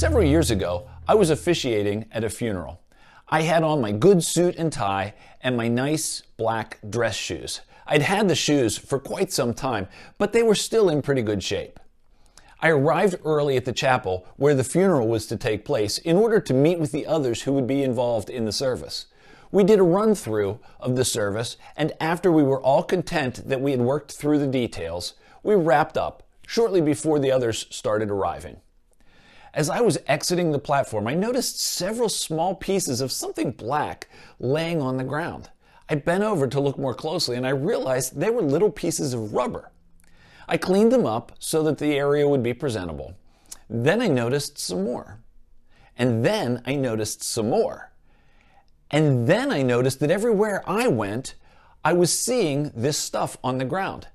Several years ago, I was officiating at a funeral. I had on my good suit and tie and my nice black dress shoes. I'd had the shoes for quite some time, but they were still in pretty good shape. I arrived early at the chapel where the funeral was to take place in order to meet with the others who would be involved in the service. We did a run-through of the service, and after we were all content that we had worked through the details, we wrapped up shortly before the others started arriving. As I was exiting the platform, I noticed several small pieces of something black laying on the ground. I bent over to look more closely, and I realized they were little pieces of rubber. I cleaned them up so that the area would be presentable. Then I noticed some more. And then I noticed some more. And then I noticed that everywhere I went, I was seeing this stuff on the ground.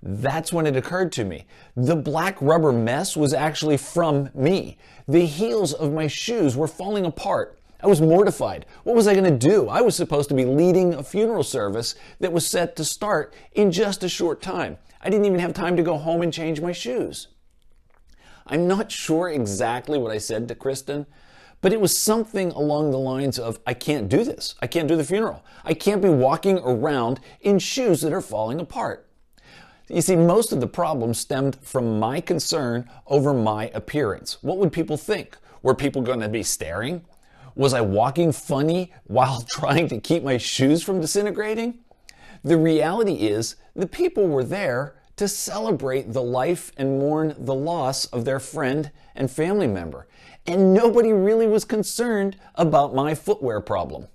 That's when it occurred to me. The black rubber mess was actually from me. The heels of my shoes were falling apart. I was mortified. What was I going to do? I was supposed to be leading a funeral service that was set to start in just a short time. I didn't even have time to go home and change my shoes. I'm not sure exactly what I said to Kristen, but it was something along the lines of, I can't do this. I can't do the funeral. I can't be walking around in shoes that are falling apart. You see, most of the problem stemmed from my concern over my appearance. What would people think? Were people going to be staring? Was I walking funny while trying to keep my shoes from disintegrating? The reality is, the people were there to celebrate the life and mourn the loss of their friend and family member. And nobody really was concerned about my footwear problem.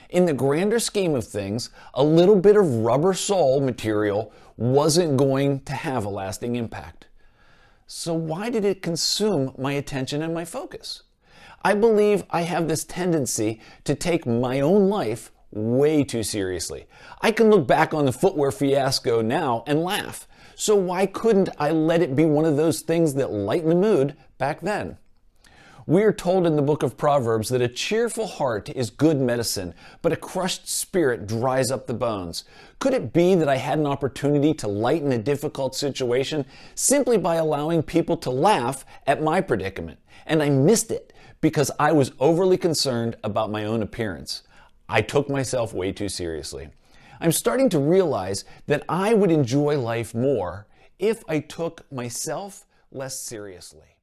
In the grander scheme of things, a little bit of rubber sole material wasn't going to have a lasting impact. So why did it consume my attention and my focus? I believe I have this tendency to take my own life way too seriously. I can look back on the footwear fiasco now and laugh. So why couldn't I let it be one of those things that lighten the mood back then? We are told in the book of Proverbs that a cheerful heart is good medicine, but a crushed spirit dries up the bones. Could it be that I had an opportunity to lighten a difficult situation simply by allowing people to laugh at my predicament? And I missed it because I was overly concerned about my own appearance. I took myself way too seriously. I'm starting to realize that I would enjoy life more if I took myself less seriously.